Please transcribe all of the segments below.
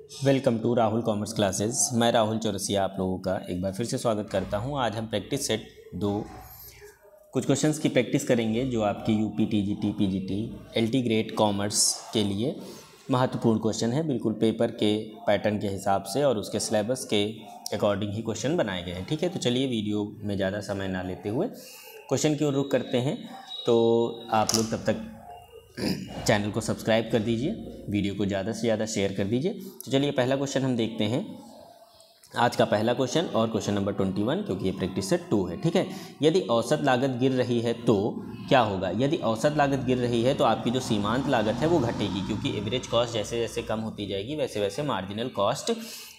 Welcome to Rahul commerce classes. मैं राहुल चौरसिया आप लोगों का एक बार फिर से स्वागत करता हूं। आज हम प्रैक्टिस सेट 2 कुछ क्वेश्चंस की प्रैक्टिस करेंगे जो आपकी UP, TGT, PGT, LT grade commerce के लिए महत्वपूर्ण क्वेश्चन है। बिल्कुल पेपर के पैटर्न के हिसाब से और उसके सिलेबस के अकॉर्डिंग ही क्वेश्चन बनाए गए हैं। ठीक है, तो चलिए वीडियो में ज़्यादा समय ना लेते हुए क्वेश्चन की ओर रुख करते हैं। तो आप लोग तब तक चैनल को सब्सक्राइब कर दीजिए, वीडियो को ज़्यादा से ज़्यादा शेयर कर दीजिए। तो चलिए पहला क्वेश्चन हम देखते हैं। आज का पहला क्वेश्चन और क्वेश्चन नंबर 21, क्योंकि ये प्रैक्टिस सेट 2 है। ठीक है, यदि औसत लागत गिर रही है तो क्या होगा? यदि औसत लागत गिर रही है तो आपकी जो सीमांत लागत है वो घटेगी, क्योंकि एवरेज कॉस्ट जैसे जैसे कम होती जाएगी वैसे वैसे मार्जिनल कॉस्ट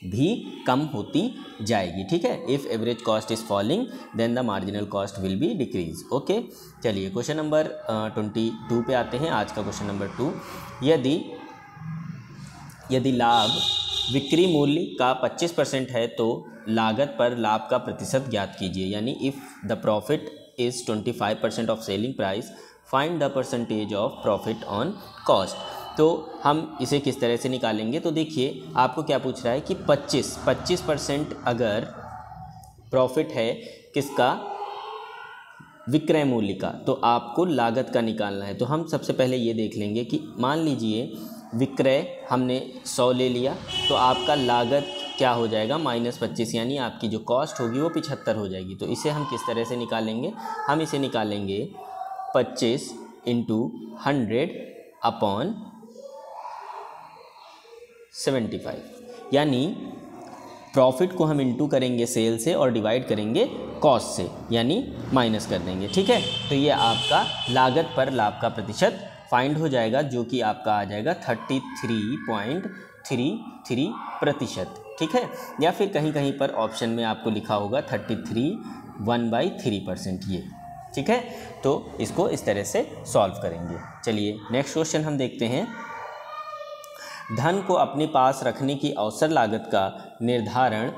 भी कम होती जाएगी। ठीक है, if average cost is falling then the marginal cost will be decrease. Okay, चलिए क्वेश्चन नंबर 22 पे आते हैं। आज का क्वेश्चन नंबर 2, यदि लाभ विक्रय मूल्य का 25% है तो लागत पर लाभ का प्रतिशत ज्ञात कीजिए। यानी if the profit is 25% of selling price, find the percentage of profit on cost. तो हम इसे किस तरह से निकालेंगे? तो देखिए, आपको क्या पूछ रहा है कि 25% अगर प्रॉफिट है किसका? विक्रय मूल्य का, तो आपको लागत का निकालना है। तो हम सबसे पहले ये देख लेंगे कि मान लीजिए विक्रय हमने 100 ले लिया, तो आपका लागत क्या हो जाएगा? -25, यानी आपकी जो कॉस्ट होगी वो 75 हो जाएगी। तो इसे हम किस तरह से निकालेंगे? हम इसे निकालेंगे 25 × 100/75, यानी प्रॉफिट को हम इंटू करेंगे सेल से और डिवाइड करेंगे कॉस्ट से, यानी माइनस कर देंगे। ठीक है, तो ये आपका लागत पर लाभ का प्रतिशत फाइंड हो जाएगा, जो कि आपका आ जाएगा 33.33%। ठीक है, या फिर कहीं कहीं पर ऑप्शन में आपको लिखा होगा 33.1/3% ये। ठीक है, तो इसको इस तरह से सॉल्व करेंगे। चलिए नेक्स्ट क्वेश्चन हम देखते हैं। धन को अपने पास रखने की औसत लागत का निर्धारण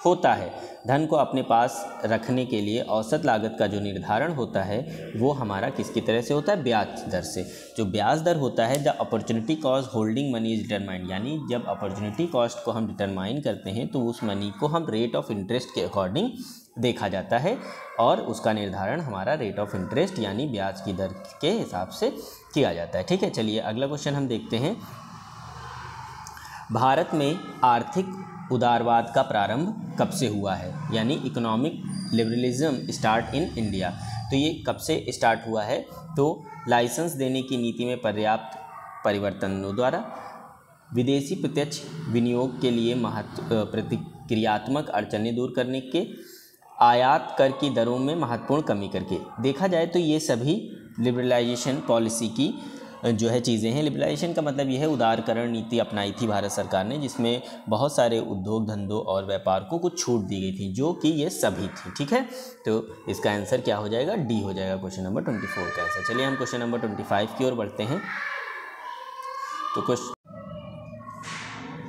होता है। धन को अपने पास रखने के लिए औसत लागत का जो निर्धारण होता है वो हमारा किसकी तरह से होता है? ब्याज दर से। जो ब्याज दर होता है, the opportunity cost holding money is determined, यानी जब अपॉर्चुनिटी कॉस्ट को हम डिटरमाइन करते हैं तो उस मनी को हम रेट ऑफ इंटरेस्ट के अकॉर्डिंग देखा जाता है और उसका निर्धारण हमारा रेट ऑफ इंटरेस्ट यानी ब्याज की दर के हिसाब से किया जाता है। ठीक है, चलिए अगला क्वेश्चन हम देखते हैं। भारत में आर्थिक उदारवाद का प्रारंभ कब से हुआ है? यानी economic liberalism start in India. तो ये कब से स्टार्ट हुआ है? तो लाइसेंस देने की नीति में पर्याप्त परिवर्तनों द्वारा, विदेशी प्रत्यक्ष विनियोग के लिए प्रतिक्रियात्मक अड़चनें दूर करने के, आयात कर की दरों में महत्वपूर्ण कमी करके। देखा जाए तो ये सभी लिबरलाइजेशन पॉलिसी की जो है चीज़ें हैं। लिबरलाइजेशन का मतलब यह है उदारीकरण नीति अपनाई थी भारत सरकार ने, जिसमें बहुत सारे उद्योग धंधों और व्यापार को कुछ छूट दी गई थी, जो कि ये सभी थी। ठीक है, तो इसका आंसर क्या हो जाएगा? डी हो जाएगा क्वेश्चन नंबर 24 का आंसर। चलिए हम क्वेश्चन नंबर 25 की ओर बढ़ते हैं। तो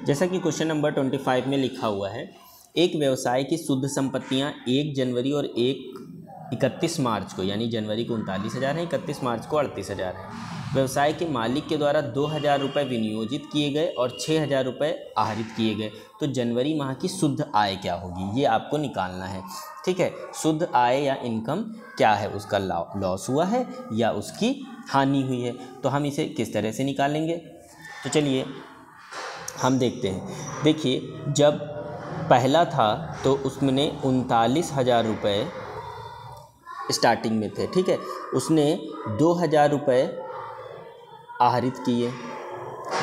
जैसा कि क्वेश्चन नंबर 25 में लिखा हुआ है, एक व्यवसाय की शुद्ध संपत्तियां 1 जनवरी और 31 मार्च को, यानी जनवरी को 39,000 है, 31 मार्च को 38,000 है। व्यवसाय के मालिक के द्वारा 2,000 रुपये विनियोजित किए गए और 6,000 रुपये आहरित किए गए। तो जनवरी माह की शुद्ध आय क्या होगी, ये आपको निकालना है। ठीक है, शुद्ध आय या इनकम क्या है? उसका लॉस हुआ है या उसकी हानि हुई है? तो हम इसे किस तरह से निकालेंगे? तो चलिए हम देखते हैं। देखिए, जब पहला था तो उसमें 39,000 रुपये स्टार्टिंग में थे। ठीक है, उसने 2,000 रुपये आहरित किए,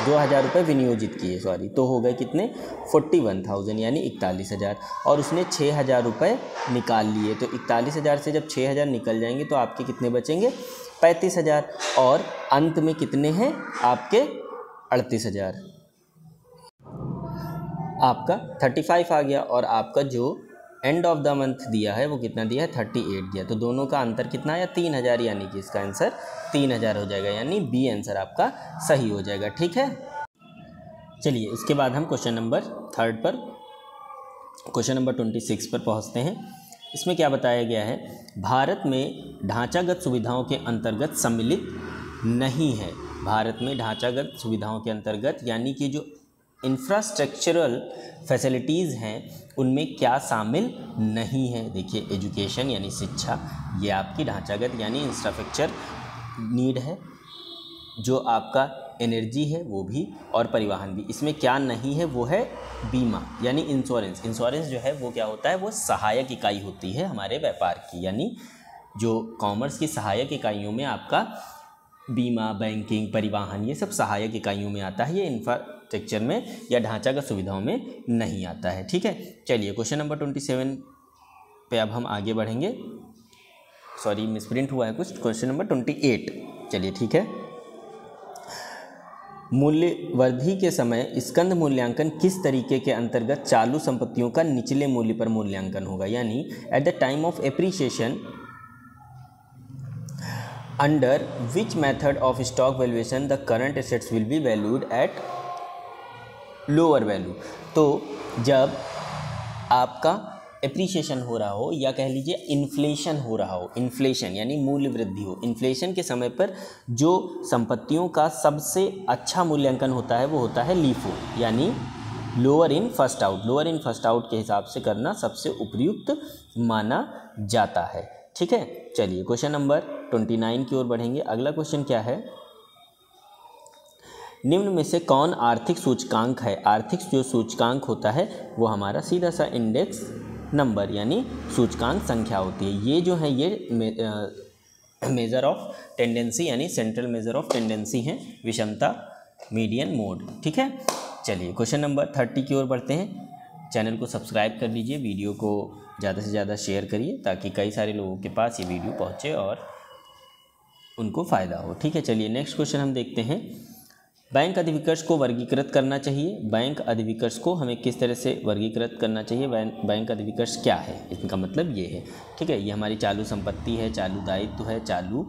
2,000 रुपये विनियोजित किए, सॉरी, तो हो गए कितने? 41,000 यानी 41,000। और उसने 6,000 रुपये निकाल लिए। तो 41,000 से जब 6,000 निकल जाएंगे तो आपके कितने बचेंगे? 35,000। और अंत में कितने हैं आपके? 38,000। आपका 35 आ गया और आपका जो एंड ऑफ द मंथ दिया है वो कितना दिया है? 38 दिया। तो दोनों का अंतर कितना आया? 3,000, यानी कि इसका आंसर 3,000 हो जाएगा, यानी बी आंसर आपका सही हो जाएगा। ठीक है, चलिए इसके बाद हम क्वेश्चन नंबर 3 पर, क्वेश्चन नंबर 26 पर पहुंचते हैं। इसमें क्या बताया गया है? भारत में ढांचागत सुविधाओं के अंतर्गत सम्मिलित नहीं है। भारत में ढांचागत सुविधाओं के अंतर्गत, यानी कि जो इंफ्रास्ट्रक्चरल फैसिलिटीज़ हैं उनमें क्या शामिल नहीं है। देखिए एजुकेशन यानी शिक्षा, ये आपकी ढांचागत यानी इंफ्रास्ट्रक्चर नीड है। जो आपका एनर्जी है वो भी, और परिवहन भी। इसमें क्या नहीं है वो है बीमा यानी इंश्योरेंस। इंश्योरेंस जो है वो क्या होता है, वो सहायक इकाई होती है हमारे व्यापार की, यानी जो कॉमर्स की सहायक इकाइयों में आपका बीमा, बैंकिंग, परिवहन ये सब सहायक इकाइयों में आता है, ये इंफ्रास्ट्रक्चर में या ढांचागत सुविधाओं में नहीं आता है। ठीक है, चलिए क्वेश्चन नंबर 27 पे अब हम आगे बढ़ेंगे। सॉरी मिसप्रिंट हुआ है कुछ, क्वेश्चन नंबर 28। चलिए ठीक है। मूल्य वृद्धि के समय स्कंद मूल्यांकन किस तरीके के अंतर्गत चालू संपत्तियों का निचले मूल्य पर मूल्यांकन होगा, यानी at the time of appreciation under which method of stock valuation the current assets will be valued at lower value. तो जब आपका एप्रिसिएशन हो रहा हो या कह लीजिए इन्फ्लेशन हो रहा हो, इन्फ्लेशन यानी मूल्य वृद्धि हो, इन्फ्लेशन के समय पर जो संपत्तियों का सबसे अच्छा मूल्यांकन होता है वो होता है लीफो यानी lower in first out. Lower in first out के हिसाब से करना सबसे उपयुक्त माना जाता है। ठीक है, चलिए क्वेश्चन नंबर 29 की ओर बढ़ेंगे। अगला क्वेश्चन क्या है, निम्न में से कौन आर्थिक सूचकांक है। आर्थिक जो सूचकांक होता है वो हमारा सीधा सा इंडेक्स नंबर यानी सूचकांक संख्या होती है। ये जो है ये मेजर ऑफ टेंडेंसी यानी सेंट्रल मेजर ऑफ टेंडेंसी हैं, विषमता, मीडियन, मोड। ठीक है, चलिए क्वेश्चन नंबर 30 की ओर बढ़ते हैं। चैनल को सब्सक्राइब कर लीजिए, वीडियो को ज़्यादा से ज़्यादा शेयर करिए ताकि कई सारे लोगों के पास ये वीडियो पहुँचे और उनको फ़ायदा हो। ठीक है, चलिए नेक्स्ट क्वेश्चन हम देखते हैं। बैंक अधिविकर्ष को वर्गीकृत करना चाहिए। बैंक अधिविकर्ष को हमें किस तरह से वर्गीकृत करना चाहिए, बैंक अधिविकर्ष क्या है, इनका मतलब ये है। ठीक है, ये हमारी चालू संपत्ति है, चालू दायित्व है, चालू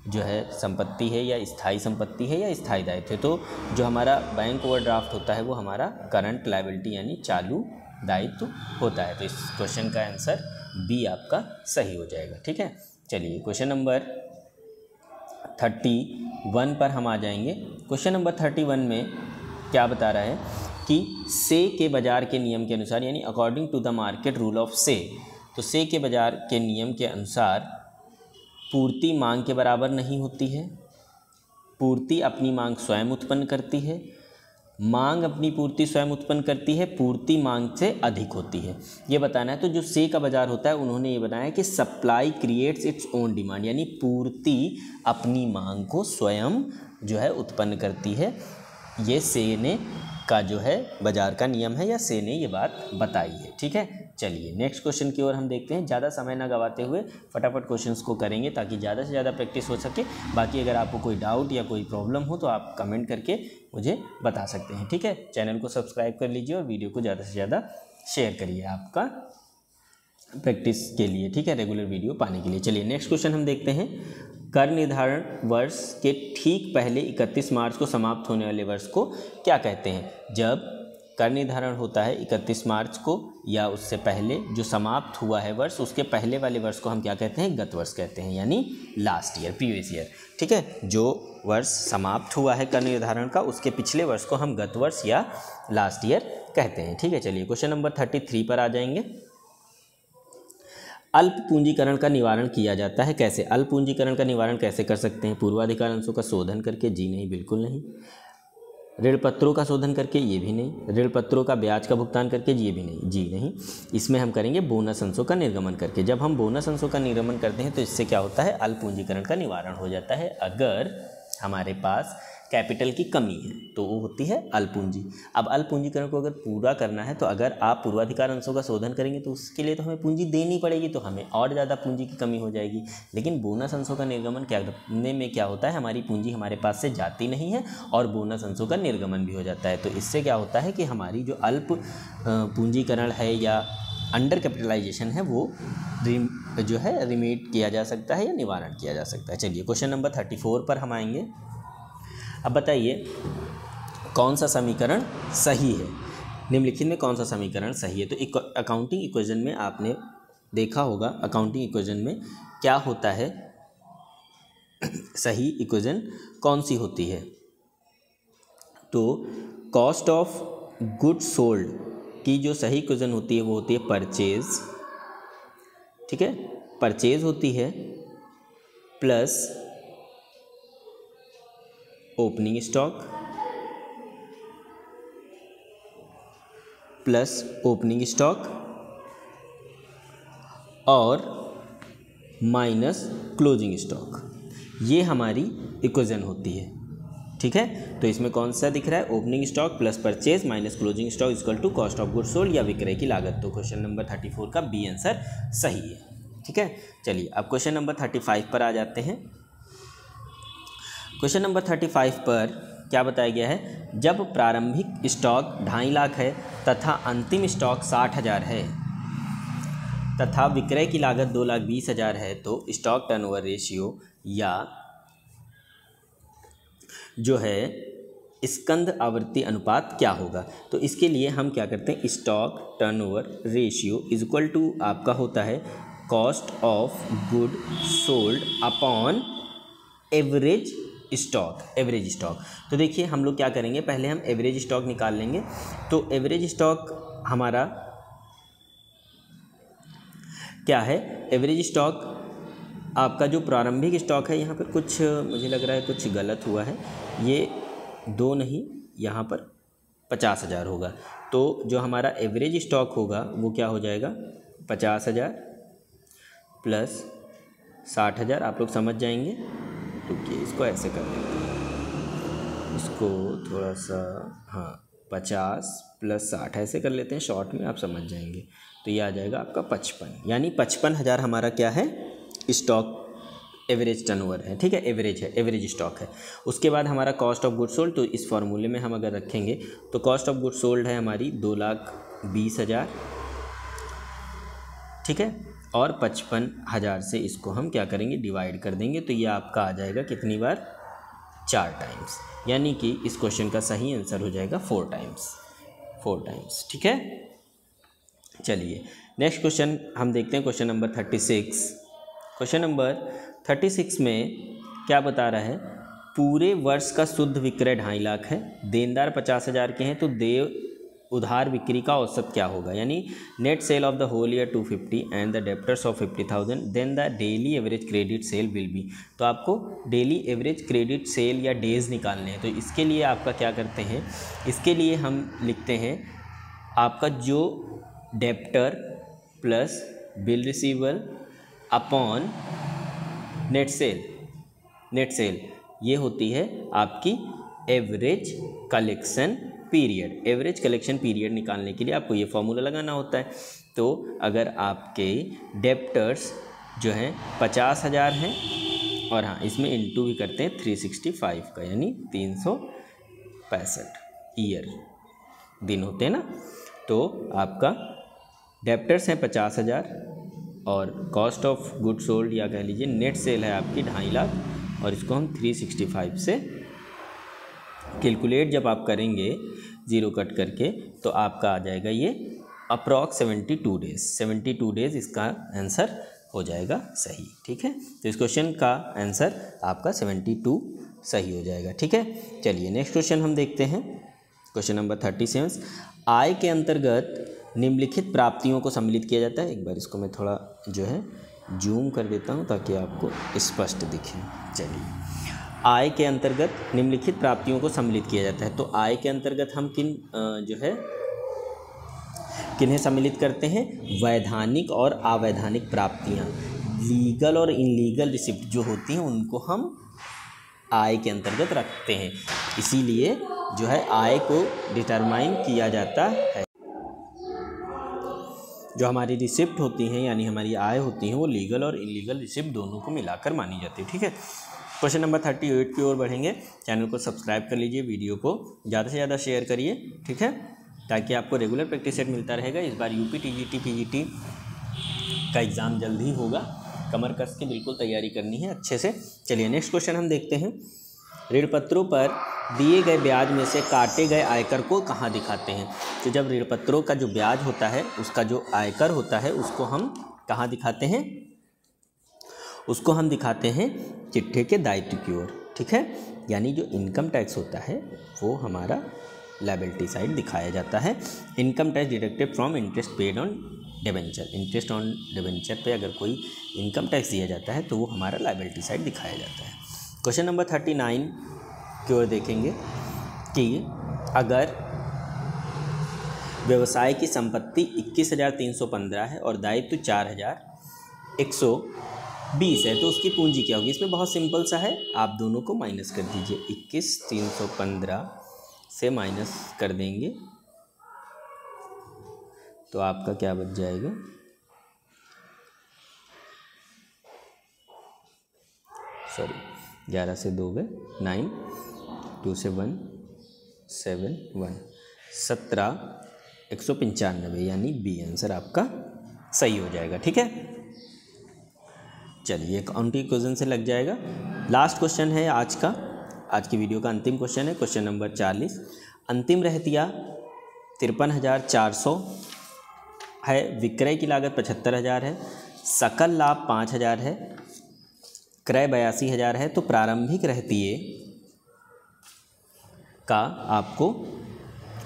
जो है संपत्ति है या स्थायी संपत्ति है या स्थायी दायित्व है। तो जो हमारा बैंक ओवरड्राफ्ट होता है वो हमारा करंट लायबिलिटी यानी चालू दायित्व होता है। तो इस क्वेश्चन का आंसर बी आपका सही हो जाएगा। ठीक है, चलिए क्वेश्चन नंबर 31 पर हम आ जाएंगे। क्वेश्चन नंबर 31 में क्या बता रहा है कि से के बाज़ार के नियम के अनुसार यानी according to the market rule of से, तो से के बाज़ार के नियम के अनुसार पूर्ति मांग के बराबर नहीं होती है। पूर्ति अपनी मांग स्वयं उत्पन्न करती है, मांग अपनी पूर्ति स्वयं उत्पन्न करती है, पूर्ति मांग से अधिक होती है, ये बताना है। तो जो से का बाज़ार होता है उन्होंने ये बताया कि supply creates its own demand यानी पूर्ति अपनी मांग को स्वयं जो है उत्पन्न करती है। ये से ने का जो है बाज़ार का नियम है या से ने ये बात बताई है। ठीक है, चलिए नेक्स्ट क्वेश्चन की ओर हम देखते हैं। ज़्यादा समय ना गवाते हुए फटाफट क्वेश्चंस को करेंगे ताकि ज़्यादा से ज़्यादा प्रैक्टिस हो सके। बाकी अगर आपको कोई डाउट या कोई प्रॉब्लम हो तो आप कमेंट करके मुझे बता सकते हैं। ठीक है, चैनल को सब्सक्राइब कर लीजिए और वीडियो को ज़्यादा से ज़्यादा शेयर करिए आपका प्रैक्टिस के लिए। ठीक है, रेगुलर वीडियो पाने के लिए। चलिए नेक्स्ट क्वेश्चन हम देखते हैं। कर निर्धारण वर्ष के ठीक पहले 31 मार्च को समाप्त होने वाले वर्ष को क्या कहते हैं। जब कर निर्धारण होता है 31 मार्च को या उससे पहले जो समाप्त हुआ है वर्ष, उसके पहले वाले वर्ष को हम क्या कहते हैं, गत वर्ष कहते हैं यानी लास्ट ईयर, प्रीवियस ईयर। ठीक है, जो वर्ष समाप्त हुआ है कर निर्धारण का उसके पिछले वर्ष को हम गत वर्ष या लास्ट ईयर कहते हैं। ठीक है, चलिए क्वेश्चन नंबर 33 पर आ जाएंगे। अल्प पूंजीकरण का निवारण किया जाता है कैसे। अल्प पूंजीकरण का निवारण कैसे कर सकते हैं, पूर्वाधिकार अंशों का शोधन करके, जी नहीं, बिल्कुल नहीं। ऋण पत्रों का शोधन करके, ये भी नहीं। ऋण पत्रों का ब्याज का भुगतान करके, ये भी नहीं, जी नहीं। इसमें हम करेंगे बोनस अंशों का निर्गमन करके। जब हम बोनस अंशों का निर्गमन करते हैं तो इससे क्या होता है, अल्प पूंजीकरण का निवारण हो जाता है। अगर हमारे पास कैपिटल की कमी है तो वो होती है अल्प पूंजी। अब अल्प पूंजीकरण को अगर पूरा करना है तो अगर आप पूर्वाधिकार अंशों का शोधन करेंगे तो उसके लिए तो हमें पूंजी देनी पड़ेगी, तो हमें और ज़्यादा पूंजी की कमी हो जाएगी। लेकिन बोनस अंशों का निर्गमन करने में क्या होता है, हमारी पूंजी हमारे पास से जाती नहीं है और बोनस अंशों का निर्गमन भी हो जाता है। तो इससे क्या होता है कि हमारी जो अल्प पूंजीकरण है या अंडर कैपिटलाइजेशन है वो जो है रिमेट किया जा सकता है या निवारण किया जा सकता है। चलिए क्वेश्चन नंबर 34 पर हम आएंगे। अब बताइए कौन सा समीकरण सही है, निम्नलिखित में कौन सा समीकरण सही है। तो अकाउंटिंग इक्वेशन में आपने देखा होगा, अकाउंटिंग इक्वेशन में क्या होता है, सही इक्वेशन कौन सी होती है। तो कॉस्ट ऑफ गुड सोल्ड की जो सही इक्वेशन होती है वो होती है परचेज, ठीक है, परचेज होती है प्लस ओपनिंग स्टॉक और माइनस क्लोजिंग स्टॉक, ये हमारी इक्वेशन होती है, ठीक है। तो इसमें कौन सा दिख रहा है, opening stock plus purchase minus closing stock equal to cost of goods sold या विक्रय की लागत। तो क्वेश्चन नंबर 34 का बी आंसर सही है, ठीक है। चलिए अब क्वेश्चन नंबर 35 पर आ जाते हैं। क्वेश्चन नंबर 35 पर क्या बताया गया है, जब प्रारंभिक स्टॉक 2.5 लाख है तथा अंतिम स्टॉक 60,000 है तथा विक्रय की लागत 2,20,000 है तो स्टॉक टर्नओवर रेशियो या जो है स्कंद आवृत्ति अनुपात क्या होगा। तो इसके लिए हम क्या करते हैं, stock turnover ratio is equal to आपका होता है cost of good sold upon average stock. तो देखिए हम लोग क्या करेंगे, पहले हम एवरेज स्टॉक निकाल लेंगे। तो एवरेज स्टॉक हमारा क्या है, एवरेज स्टॉक आपका जो प्रारंभिक स्टॉक है, यहाँ पर कुछ मुझे लग रहा है कुछ गलत हुआ है, ये 2 नहीं, यहाँ पर 50,000 होगा। तो जो हमारा एवरेज स्टॉक होगा वो क्या हो जाएगा, 50,000 प्लस 60,000, आप लोग समझ जाएंगे। तो इसको ऐसे कर लेते हैं, इसको थोड़ा सा, हाँ 50 प्लस 60 ऐसे कर लेते हैं, शॉर्ट में आप समझ जाएंगे। तो ये आ जाएगा आपका 55, यानी 55,000 हमारा क्या है, स्टॉक एवरेज टर्नओवर है, ठीक है, एवरेज है, एवरेज स्टॉक है। उसके बाद हमारा कॉस्ट ऑफ गुड सोल्ड, तो इस फॉर्मूले में हम अगर रखेंगे तो कॉस्ट ऑफ गुड सोल्ड है हमारी 2,20,000, ठीक है, और 55,000 से इसको हम क्या करेंगे, डिवाइड कर देंगे। तो ये आपका आ जाएगा कितनी बार, 4 टाइम्स, यानी कि इस क्वेश्चन का सही आंसर हो जाएगा 4 टाइम्स, ठीक है। चलिए नेक्स्ट क्वेश्चन हम देखते हैं, क्वेश्चन नंबर 36। क्वेश्चन नंबर 36 में क्या बता रहा है, पूरे वर्ष का शुद्ध विक्रय 2.5 लाख है, देनदार 50,000 के हैं, तो उधार बिक्री का औसत क्या होगा, यानी net sale of the whole year 250 and the debtors of 50,000, then the daily average credit sale will be. तो आपको डेली एवरेज क्रेडिट सेल या डेज निकालने हैं। तो इसके लिए आपका क्या करते हैं, इसके लिए हम लिखते हैं आपका जो debtor plus bill रिसीवल upon net cell ये होती है आपकी average collection period. Average collection period निकालने के लिए आपको ये फॉर्मूला लगाना होता है। तो अगर आपके डेप्टर्स जो हैं 50,000 हैं, और हाँ इसमें इंटू भी करते हैं 365 का, यानी 365 ईयर दिन होते हैं ना। तो आपका डेप्टर्स हैं 50,000 और कॉस्ट ऑफ गुड सोल्ड या कह लीजिए नेट सेल है आपकी 2.5 लाख, और इसको हम 365 से कैलकुलेट जब आप करेंगे ज़ीरो कट करके, तो आपका आ जाएगा ये अप्रॉक्स 72 डेज़ इसका आंसर हो जाएगा सही, ठीक है। तो इस क्वेश्चन का आंसर आपका 72 सही हो जाएगा, ठीक है। चलिए नेक्स्ट क्वेश्चन हम देखते हैं, क्वेश्चन नंबर 37। आय के अंतर्गत निम्नलिखित प्राप्तियों को सम्मिलित किया जाता है। एक बार इसको मैं थोड़ा जो है जूम कर देता हूँ ताकि आपको स्पष्ट दिखे। चलिए, आय के अंतर्गत निम्नलिखित प्राप्तियों को सम्मिलित किया जाता है। तो आय के अंतर्गत हम किन्हें सम्मिलित करते हैं, वैधानिक और अवैधानिक प्राप्तियाँ, लीगल और इनलीगल रिसिप्ट जो होती हैं उनको हम आय के अंतर्गत रखते हैं। इसीलिए जो है आय को डिटरमाइन किया जाता है। जो हमारी रिसिप्ट होती हैं यानी हमारी आय होती हैं वो लीगल और इलीगल रिसिप्ट दोनों को मिलाकर मानी जाती है, ठीक है। क्वेश्चन नंबर 38 की ओर बढ़ेंगे। चैनल को सब्सक्राइब कर लीजिए, वीडियो को ज़्यादा से ज़्यादा शेयर करिए, ठीक है, ताकि आपको रेगुलर प्रैक्टिस सेट मिलता रहेगा। इस बार यूपी टीजीटी पीजीटी का एग्ज़ाम जल्द ही होगा, कमर कस के बिल्कुल तैयारी करनी है अच्छे से। चलिए नेक्स्ट क्वेश्चन हम देखते हैं। ऋण पत्रों पर दिए गए ब्याज में से काटे गए आयकर को कहाँ दिखाते हैं। तो जब ऋण पत्रों का जो ब्याज होता है उसका जो आयकर होता है उसको हम कहाँ दिखाते हैं, उसको हम दिखाते हैं चिट्ठे के दायित्व की ओर, ठीक है। यानी जो इनकम टैक्स होता है वो हमारा लायबिलिटी साइड दिखाया जाता है। Income tax deducted from interest paid on debenture, interest on debenture पे अगर कोई इनकम टैक्स दिया जाता है तो वो हमारा लायबिलिटी साइड दिखाया जाता है। क्वेश्चन नंबर 39 की ओर देखेंगे कि अगर व्यवसाय की संपत्ति 21,315 है और दायित्व 4,120 है तो उसकी पूंजी क्या होगी। इसमें बहुत सिंपल सा है, आप दोनों को माइनस कर दीजिए। 21,315 से माइनस कर देंगे तो आपका क्या बच जाएगा, सॉरी 11 से 2 गए 9, 2 से 1 7 1 17,195 यानी बी आंसर आपका सही हो जाएगा। ठीक है, चलिए काउंटिंग क्वेश्चन से लग जाएगा। लास्ट क्वेश्चन है आज की वीडियो का अंतिम क्वेश्चन है, क्वेश्चन नंबर 40। अंतिम रहतिया 53,400 है, विक्रय की लागत 75,000 है, सकल लाभ 5,000 है, क्रय 82,000 है। तो प्रारंभिक रहतिये का आपको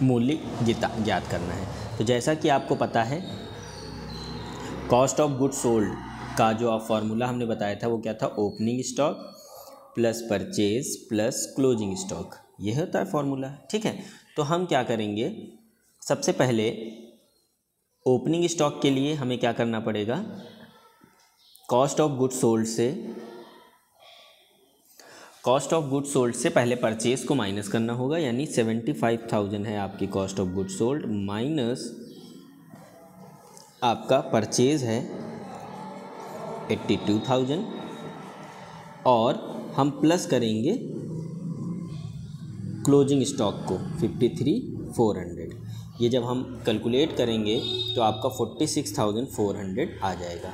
मूल्य ज्ञात करना है। तो जैसा कि आपको पता है कॉस्ट ऑफ गुड्स सोल्ड का जो फॉर्मूला हमने बताया था वो क्या था, opening stock plus purchase plus closing stock, ये होता है फॉर्मूला। ठीक है, तो हम क्या करेंगे, सबसे पहले ओपनिंग स्टॉक के लिए हमें क्या करना पड़ेगा, कॉस्ट ऑफ गुड्स सोल्ड से पहले परचेज को माइनस करना होगा, यानी 75,000 है आपकी cost of goods sold minus आपका परचेज है 82,000 और हम प्लस करेंगे क्लोजिंग स्टॉक को 53,400। ये जब हम कैलकुलेट करेंगे तो आपका 46,400 आ जाएगा।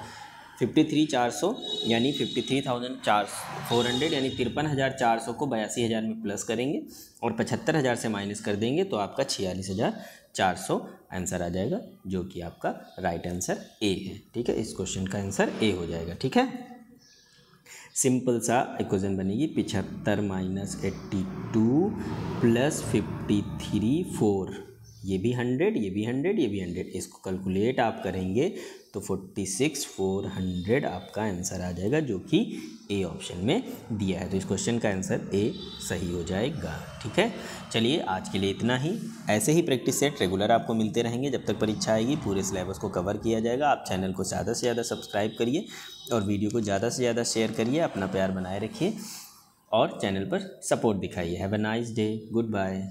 53,400 यानी 53,400 यानी 53,400 को 82,000 में प्लस करेंगे और 75,000 से माइनस कर देंगे तो आपका 46,400 आंसर आ जाएगा, जो कि आपका राइट आंसर ए है। ठीक है, इस क्वेश्चन का आंसर ए हो जाएगा। ठीक है, सिंपल सा इक्वेशन बनेगी 75 माइनस 82 प्लस 53,400, ये भी 100, ये भी 100, ये भी 100, इसको कैलकुलेट आप करेंगे तो 46,400 आपका आंसर आ जाएगा, जो कि ए ऑप्शन में दिया है। तो इस क्वेश्चन का आंसर ए सही हो जाएगा। ठीक है, चलिए आज के लिए इतना ही। ऐसे ही प्रैक्टिस सेट रेगुलर आपको मिलते रहेंगे जब तक परीक्षा आएगी, पूरे सिलेबस को कवर किया जाएगा। आप चैनल को ज़्यादा से ज़्यादा सब्सक्राइब करिए और वीडियो को ज़्यादा से ज़्यादा शेयर करिए, अपना प्यार बनाए रखिए और चैनल पर सपोर्ट दिखाइए। Have a nice day, good bye.